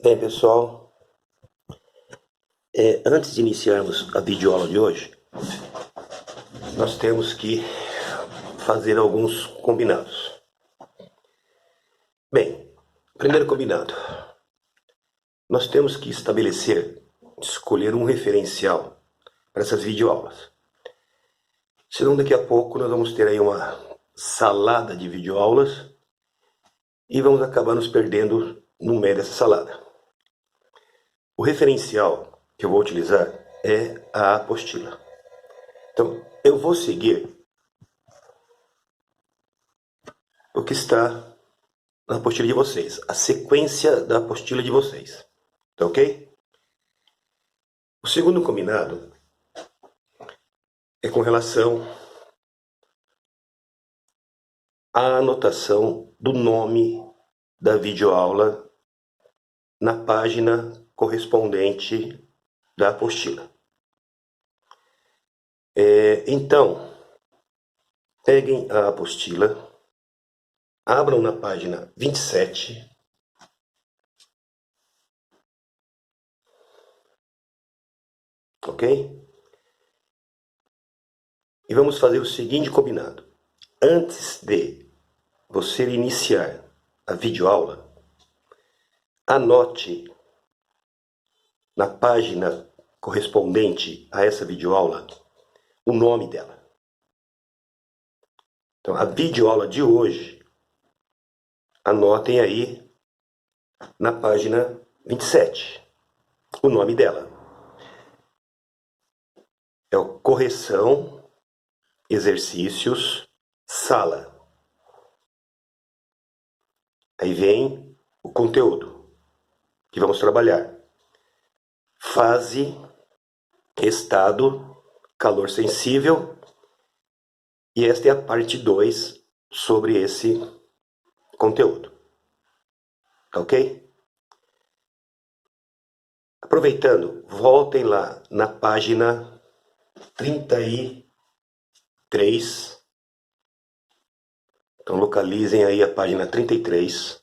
Bem, pessoal, antes de iniciarmos a videoaula de hoje, nós temos que fazer alguns combinados. Bem, primeiro combinado, nós temos que escolher um referencial para essas videoaulas. Senão daqui a pouco nós vamos ter aí uma salada de videoaulas e vamos acabar nos perdendo no meio dessa salada. O referencial que eu vou utilizar é a apostila. Então, eu vou seguir o que está na apostila de vocês, a sequência da apostila de vocês, tá ok? O segundo combinado é com relação à anotação do nome da videoaula na página correspondente da apostila. Então, peguem a apostila, abram na página 27, ok? E vamos fazer o seguinte combinado. Antes de você iniciar a videoaula, anote na página correspondente a essa videoaula o nome dela. Então, a videoaula de hoje, anotem aí na página 27 o nome dela. É o Correção, Exercícios, Sala. Aí vem o conteúdo que vamos trabalhar. Fase, estado, calor sensível. E esta é a parte 2 sobre esse conteúdo. Tá ok? Aproveitando, voltem lá na página 33. Então localizem aí a página 33.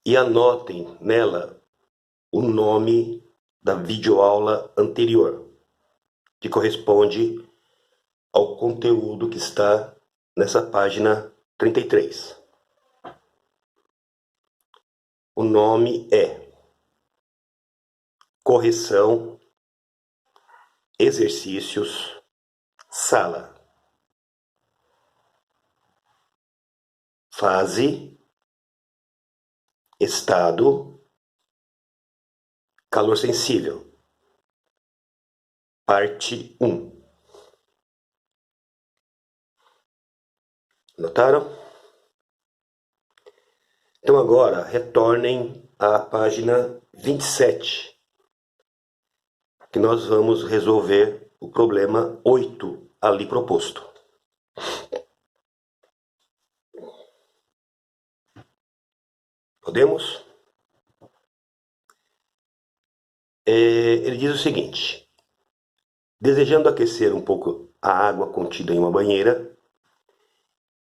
E anotem nela o nome da videoaula anterior, que corresponde ao conteúdo que está nessa página 33. O nome é Correção, Exercícios, Sala. Fase, estado, calor sensível. Parte 1. Notaram? Então agora retornem à página 27, que nós vamos resolver o problema 8 ali proposto. Podemos? Ele diz o seguinte: desejando aquecer um pouco a água contida em uma banheira,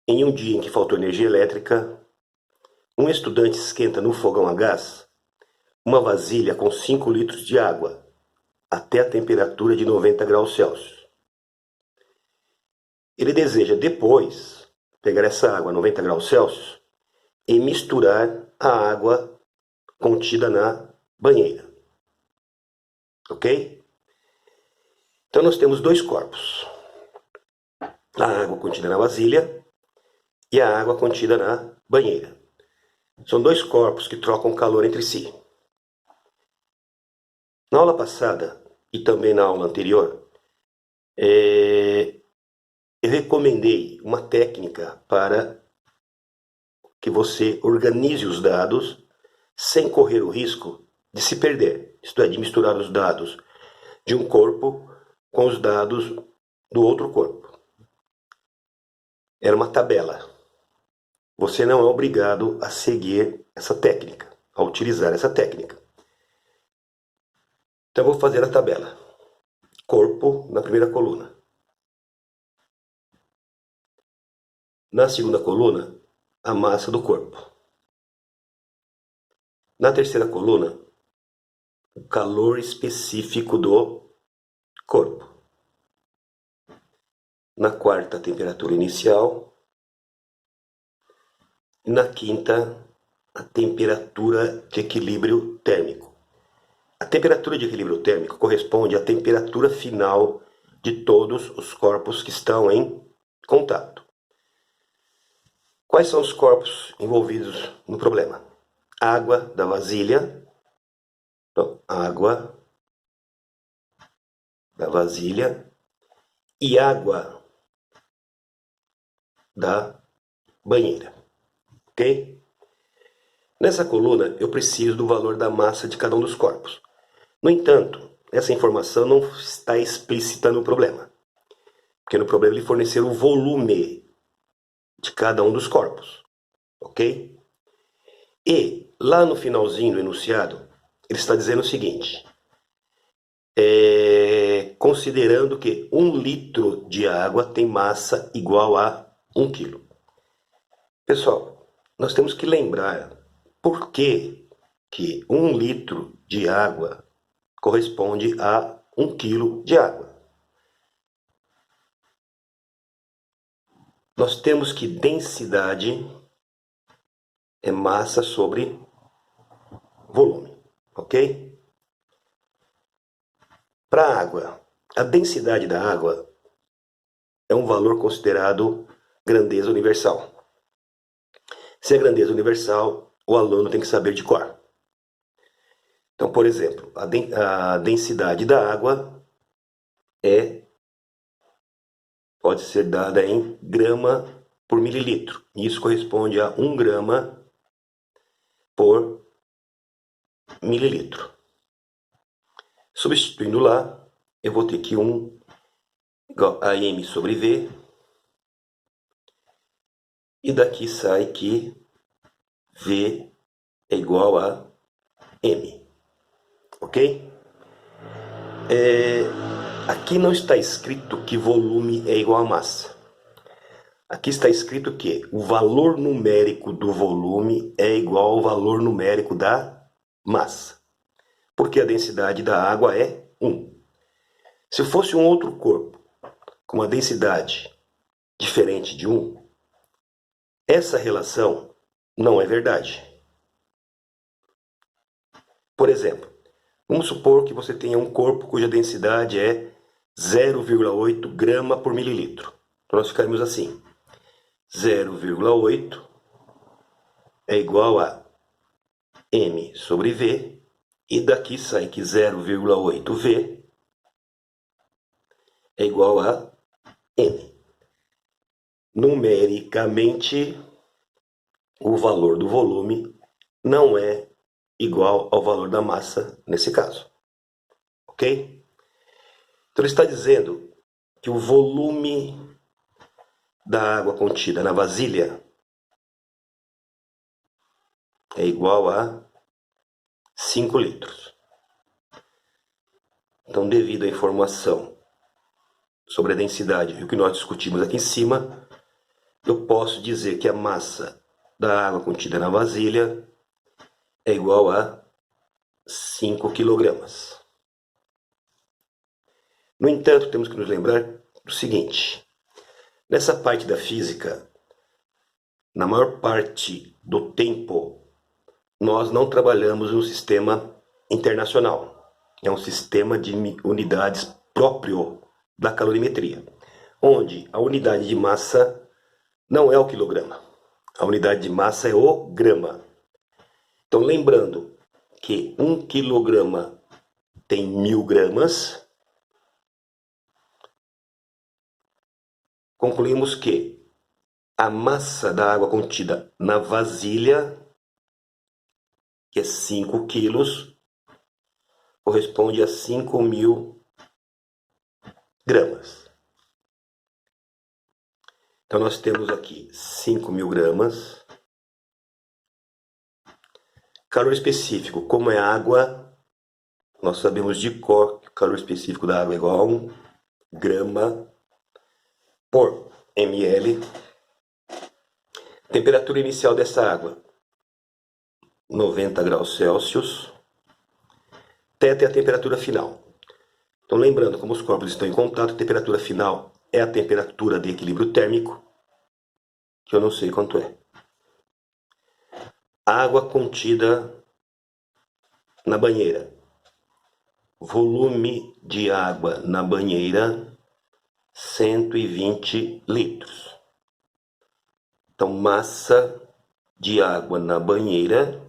em um dia em que faltou energia elétrica, um estudante esquenta no fogão a gás uma vasilha com 5 litros de água até a temperatura de 90 graus Celsius. Ele deseja depois pegar essa água a 90 graus Celsius e misturar a água contida na banheira. Ok? Então nós temos dois corpos: a água contida na vasilha e a água contida na banheira. São dois corpos que trocam calor entre si. Na aula passada e também na aula anterior, eu recomendei uma técnica para que você organize os dados sem correr o risco de se perder, isto é, de misturar os dados de um corpo com os dados do outro corpo. Era uma tabela. Você não é obrigado a seguir essa técnica, a utilizar essa técnica. Então eu vou fazer a tabela. Corpo na primeira coluna. Na segunda coluna, a massa do corpo. Na terceira coluna, o calor específico do corpo. Na quarta, a temperatura inicial. E na quinta, a temperatura de equilíbrio térmico. A temperatura de equilíbrio térmico corresponde à temperatura final de todos os corpos que estão em contato. Quais são os corpos envolvidos no problema? Água da vasilha. Então, água da vasilha e água da banheira. Ok? Nessa coluna, eu preciso do valor da massa de cada um dos corpos. No entanto, essa informação não está explícita no problema, porque no problema ele forneceu o volume de cada um dos corpos, ok? E lá no finalzinho do enunciado, ele está dizendo o seguinte, considerando que 1 litro de água tem massa igual a 1 quilo. Pessoal, nós temos que lembrar por que 1 litro de água corresponde a 1 quilo de água. Nós temos que densidade é massa sobre volume, ok? Para a água, a densidade da água é um valor considerado grandeza universal. Se é grandeza universal, o aluno tem que saber de cor. Então, por exemplo, a densidade da água pode ser dada em grama por mililitro. Isso corresponde a 1 grama por mililitro. Substituindo lá, eu vou ter que 1 igual a M sobre V. E daqui sai que V é igual a M. Ok? Aqui não está escrito que volume é igual a massa. Aqui está escrito que o valor numérico do volume é igual ao valor numérico da massa. Porque a densidade da água é 1. Se fosse um outro corpo com uma densidade diferente de 1, essa relação não é verdade. Por exemplo, vamos supor que você tenha um corpo cuja densidade é 0,8 grama por mililitro. Então nós ficaremos assim. 0,8 é igual a M sobre V. E daqui sai que 0,8V é igual a M. Numericamente, o valor do volume não é igual ao valor da massa nesse caso. Ok? Então ele está dizendo que o volume da água contida na vasilha é igual a 5 litros. Então, devido à informação sobre a densidade e o que nós discutimos aqui em cima, eu posso dizer que a massa da água contida na vasilha é igual a 5 quilogramas. No entanto, temos que nos lembrar do seguinte. Nessa parte da física, na maior parte do tempo, nós não trabalhamos no sistema internacional. É um sistema de unidades próprio da calorimetria, onde a unidade de massa não é o quilograma. A unidade de massa é o grama. Então, lembrando que 1 quilograma tem 1000 gramas, concluímos que a massa da água contida na vasilha, que é 5 quilos, corresponde a 5.000 gramas. Então, nós temos aqui 5.000 gramas. Calor específico, como é água, nós sabemos de cor que o calor específico da água é igual a 1 grama por ml. Temperatura inicial dessa água, 90 graus Celsius. Θ é a temperatura final. Então, lembrando, como os corpos estão em contato, a temperatura final é a temperatura de equilíbrio térmico, que eu não sei quanto é. Água contida na banheira. Volume de água na banheira, 120 litros. Então, massa de água na banheira,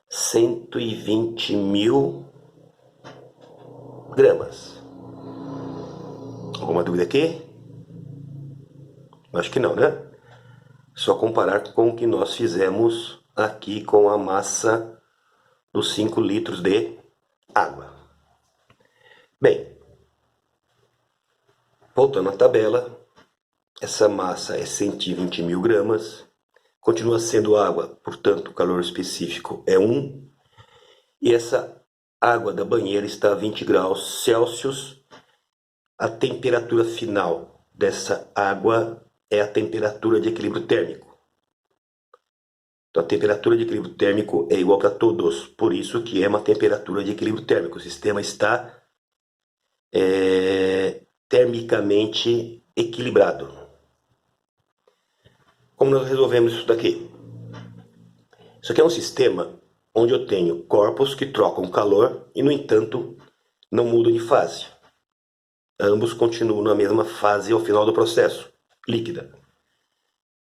120 mil gramas. Alguma dúvida aqui? Acho que não, né? Só comparar com o que nós fizemos aqui com a massa dos 5 litros de água. Bem, voltando à tabela, essa massa é 120 mil gramas, continua sendo água, portanto o calor específico é 1, e essa água da banheira está a 20 graus Celsius. A temperatura final dessa água é a temperatura de equilíbrio térmico. Então a temperatura de equilíbrio térmico é igual para todos, por isso que é uma temperatura de equilíbrio térmico. O sistema está termicamente equilibrado. Como nós resolvemos isso daqui? Isso aqui é um sistema onde eu tenho corpos que trocam calor e, no entanto, não mudam de fase. Ambos continuam na mesma fase ao final do processo, líquida.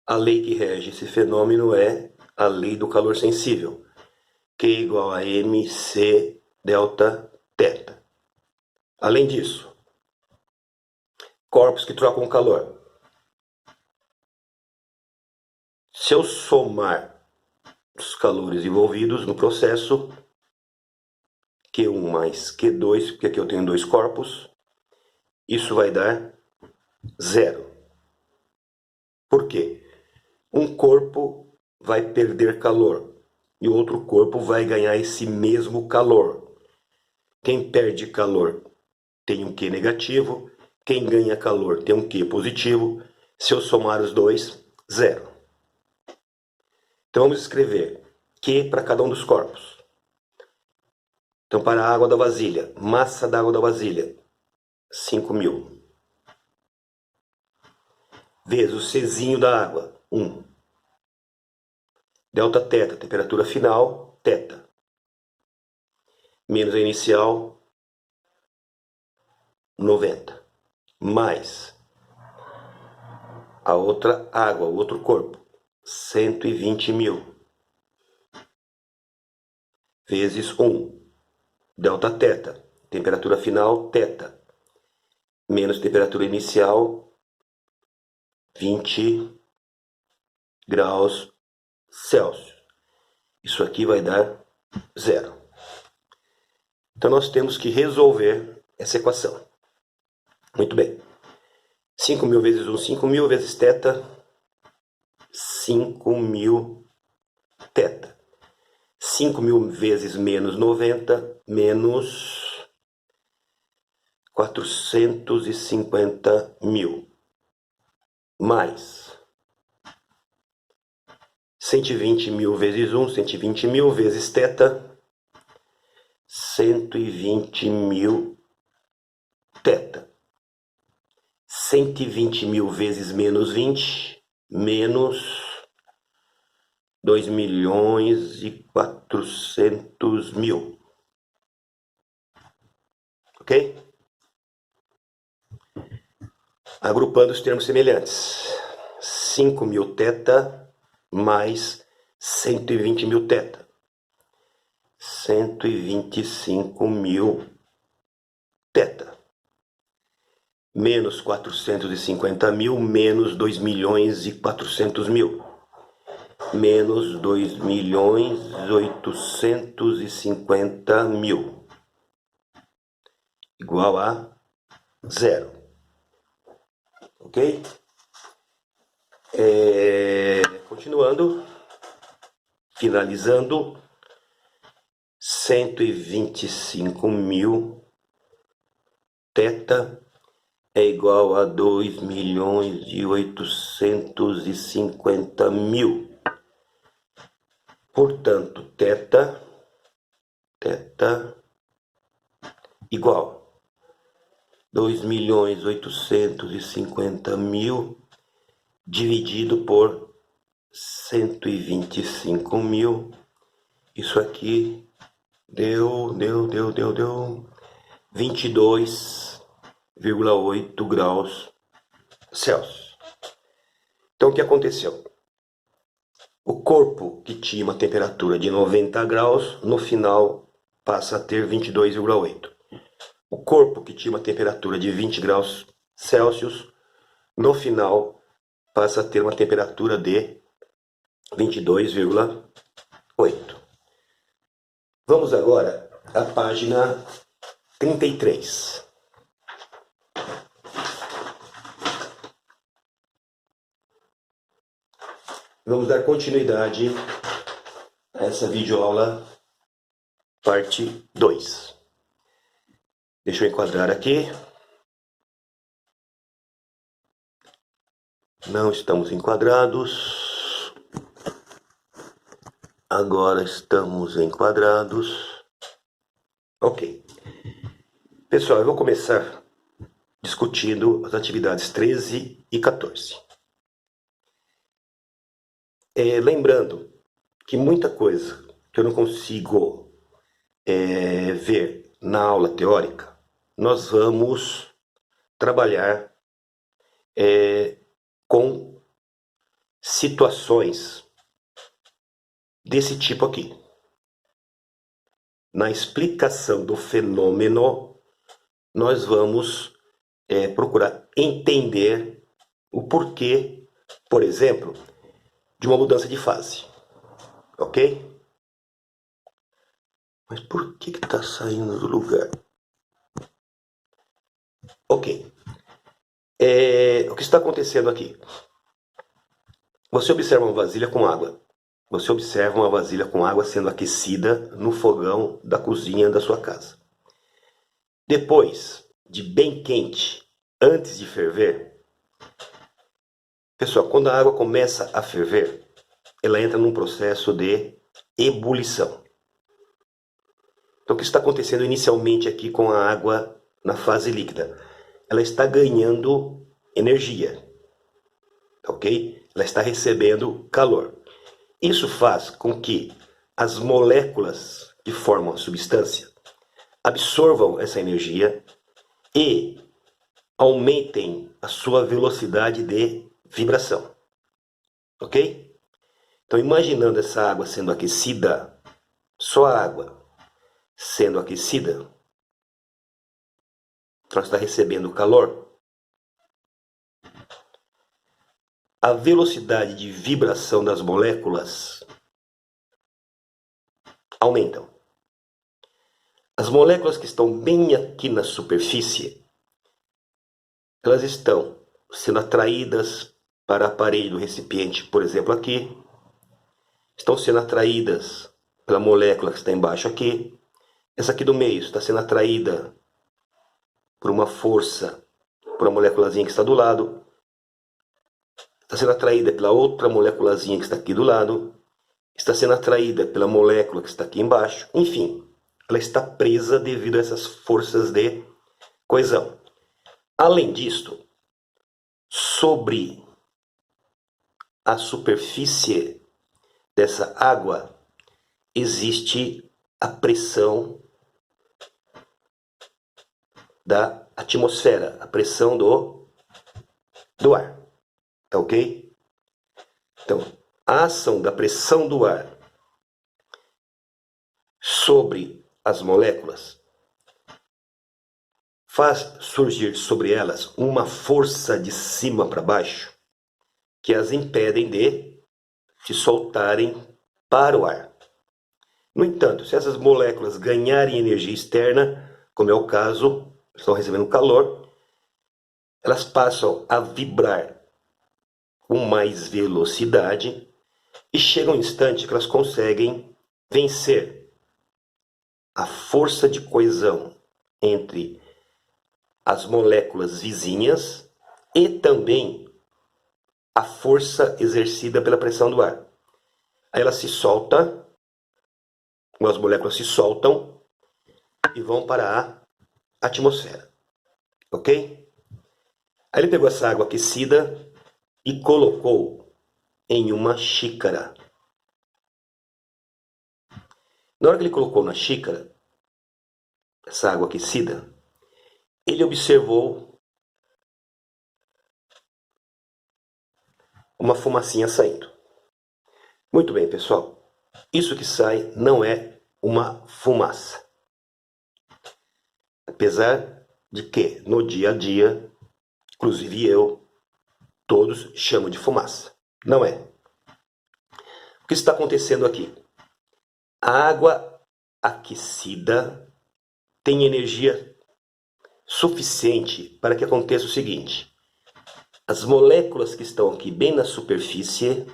A lei que rege esse fenômeno é a lei do calor sensível, Q igual a mc delta θ. Além disso, corpos que trocam calor. Se eu somar os calores envolvidos no processo, Q1 mais Q2, porque aqui eu tenho 2 corpos, isso vai dar 0. Por quê? Um corpo vai perder calor e o outro corpo vai ganhar esse mesmo calor. Quem perde calor tem um Q negativo, quem ganha calor tem um Q positivo. Se eu somar os dois, 0. Então vamos escrever Q para cada um dos corpos. Então, para a água da vasilha, massa da água da vasilha, 5.000. Vezes o Czinho da água, 1. Delta θ, temperatura final, θ. Menos a inicial, 90. Mais a outra água, o outro corpo, 120 mil. Vezes 1. Delta θ, temperatura final, θ. Menos temperatura inicial, 20 graus Celsius. Isso aqui vai dar 0. Então nós temos que resolver essa equação. Muito bem. 5.000 vezes 1, 5.000 vezes θ, 5.000 θ. 5.000 vezes menos 90, menos 450 mil. Mais 120 mil vezes 1, 120 mil vezes θ, 120 mil θ. 120 mil vezes menos 20, menos 2.400.000. Ok? Agrupando os termos semelhantes. 5.000 θ mais 120.000 θ. 125.000 θ. Menos 450.000, menos 2.400.000. Menos 2.850.000. Igual a 0. Ok? Continuando. Finalizando. 125.000 θ é igual a 2.850.000. Portanto, θ igual 2.850.000 dividido por 125.000. Isso aqui deu 22,8 graus Celsius. Então, o que aconteceu? O corpo que tinha uma temperatura de 90 graus, no final passa a ter 22,8. O corpo que tinha uma temperatura de 20 graus Celsius, no final passa a ter uma temperatura de 22,8. Vamos agora à página 33. Vamos dar continuidade a essa videoaula, parte 2. Deixa eu enquadrar aqui. Não estamos enquadrados. Agora estamos enquadrados. Ok. Pessoal, eu vou começar discutindo as atividades 13 e 14. Lembrando que muita coisa que eu não consigo ver na aula teórica, nós vamos trabalhar com situações desse tipo aqui. Na explicação do fenômeno, nós vamos procurar entender o porquê, por exemplo, de uma mudança de fase. Ok? Mas por que está saindo do lugar? Ok. O que está acontecendo aqui? Você observa uma vasilha com água. Você observa uma vasilha com água sendo aquecida no fogão da cozinha da sua casa. Depois de bem quente, antes de ferver, pessoal, quando a água começa a ferver, ela entra num processo de ebulição. Então, o que está acontecendo inicialmente aqui com a água na fase líquida? Ela está ganhando energia, ok? Ela está recebendo calor. Isso faz com que as moléculas que formam a substância absorvam essa energia e aumentem a sua velocidade de vibração, ok? Então, imaginando essa água sendo aquecida, só a água sendo aquecida, ela está recebendo calor. A velocidade de vibração das moléculas aumentam. As moléculas que estão bem aqui na superfície, elas estão sendo atraídas para a parede do recipiente, por exemplo, aqui. Estão sendo atraídas pela molécula que está embaixo aqui. Essa aqui do meio está sendo atraída por uma força, por uma moléculazinha que está do lado. Está sendo atraída pela outra moléculazinha que está aqui do lado. Está sendo atraída pela molécula que está aqui embaixo. Enfim, ela está presa devido a essas forças de coesão. Além disto, sobre a superfície dessa água existe a pressão da atmosfera, a pressão do ar. Tá ok? Então, a ação da pressão do ar sobre as moléculas faz surgir sobre elas uma força de cima para baixo que as impedem de se soltarem para o ar. No entanto, se essas moléculas ganharem energia externa, como é o caso, estão recebendo calor, elas passam a vibrar com mais velocidade e chega um instante que elas conseguem vencer a força de coesão entre as moléculas vizinhas e também a força exercida pela pressão do ar. Aí ela se solta, as moléculas se soltam e vão para a atmosfera, ok? Aí ele pegou essa água aquecida e colocou em uma xícara. Na hora que ele colocou na xícara essa água aquecida, ele observou uma fumacinha saindo. Muito bem, pessoal. Isso que sai não é uma fumaça. Apesar de que, no dia a dia, inclusive eu, todos chamam de fumaça. Não é. O que está acontecendo aqui? A água aquecida tem energia suficiente para que aconteça o seguinte: as moléculas que estão aqui bem na superfície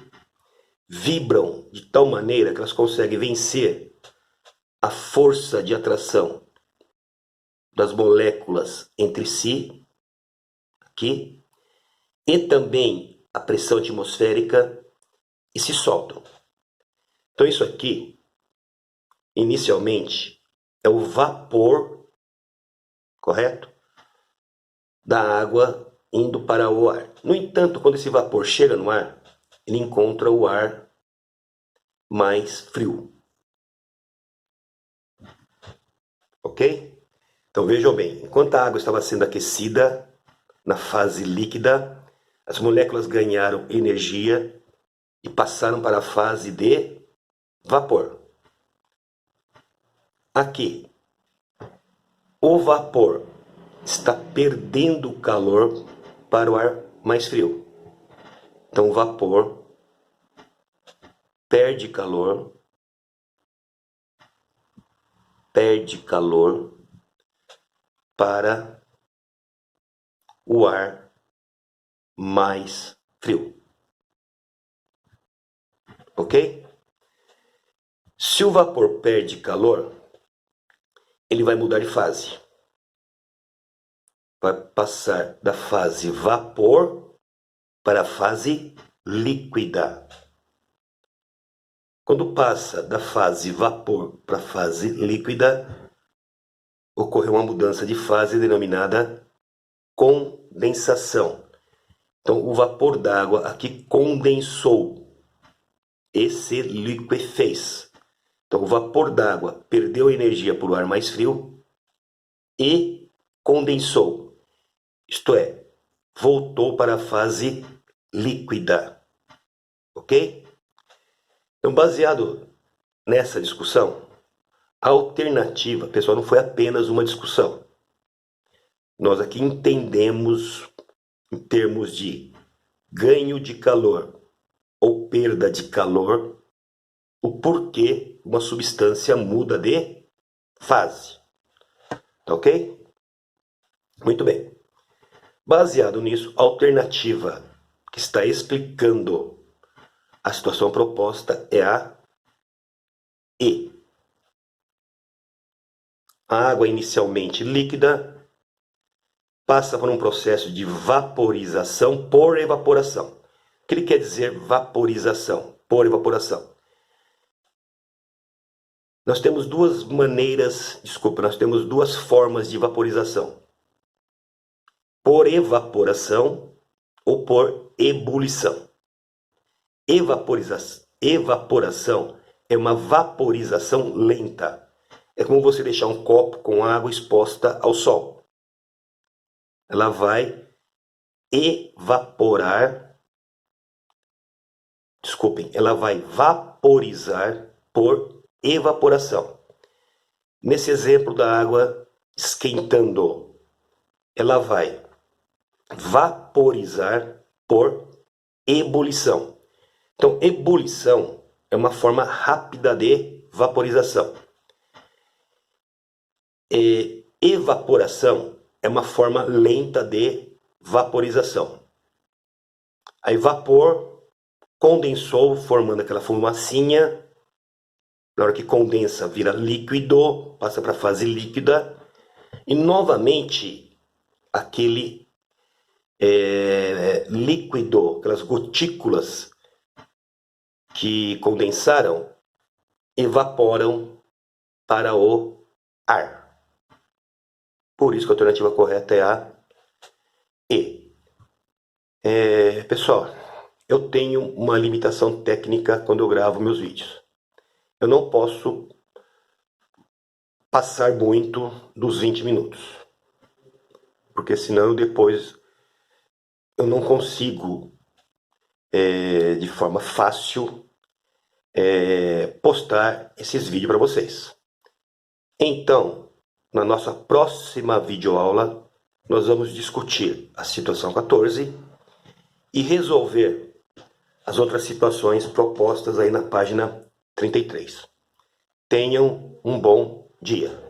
vibram de tal maneira que elas conseguem vencer a força de atração das moléculas entre si, aqui, e também a pressão atmosférica, e se soltam. Então isso aqui, inicialmente, é o vapor, correto? Da água indo para o ar. No entanto, quando esse vapor chega no ar, ele encontra o ar mais frio. Ok? Então vejam bem, enquanto a água estava sendo aquecida na fase líquida, as moléculas ganharam energia e passaram para a fase de vapor. Aqui, o vapor está perdendo calor para o ar mais frio. Então o vapor perde calor para o ar mais frio. Ok? Se o vapor perde calor, ele vai mudar de fase. Vai passar da fase vapor para a fase líquida. Quando passa da fase vapor para a fase líquida, ocorreu uma mudança de fase denominada condensação. Então, o vapor d'água aqui condensou e se liquefez. Então, o vapor d'água perdeu energia para o ar mais frio e condensou. Isto é, voltou para a fase líquida. Ok? Então, baseado nessa discussão, a alternativa, pessoal, não foi apenas uma discussão. Nós aqui entendemos, em termos de ganho de calor ou perda de calor, o porquê uma substância muda de fase. Tá ok? Muito bem. Baseado nisso, a alternativa que está explicando a situação proposta é a E. A água inicialmente líquida passa por um processo de vaporização por evaporação. O que ele quer dizer vaporização por evaporação? Nós temos duas formas de vaporização. Por evaporação ou por ebulição. Evaporação é uma vaporização lenta. É como você deixar um copo com água exposta ao sol. Ela vai ela vai vaporizar por evaporação. Nesse exemplo da água esquentando, ela vai vaporizar por ebulição. Então, ebulição é uma forma rápida de vaporização. Evaporação é uma forma lenta de vaporização. Aí vapor condensou, formando aquela fumacinha. Na hora que condensa, vira líquido, passa para a fase líquida. E novamente, aquele líquido, aquelas gotículas que condensaram, evaporam para o ar. Por isso que a alternativa correta é a E. Pessoal, eu tenho uma limitação técnica quando eu gravo meus vídeos. Eu não posso passar muito dos 20 minutos, porque senão depois eu não consigo, de forma fácil, postar esses vídeos para vocês. Então, na nossa próxima videoaula, nós vamos discutir a situação 14 e resolver as outras situações propostas aí na página 33. Tenham um bom dia.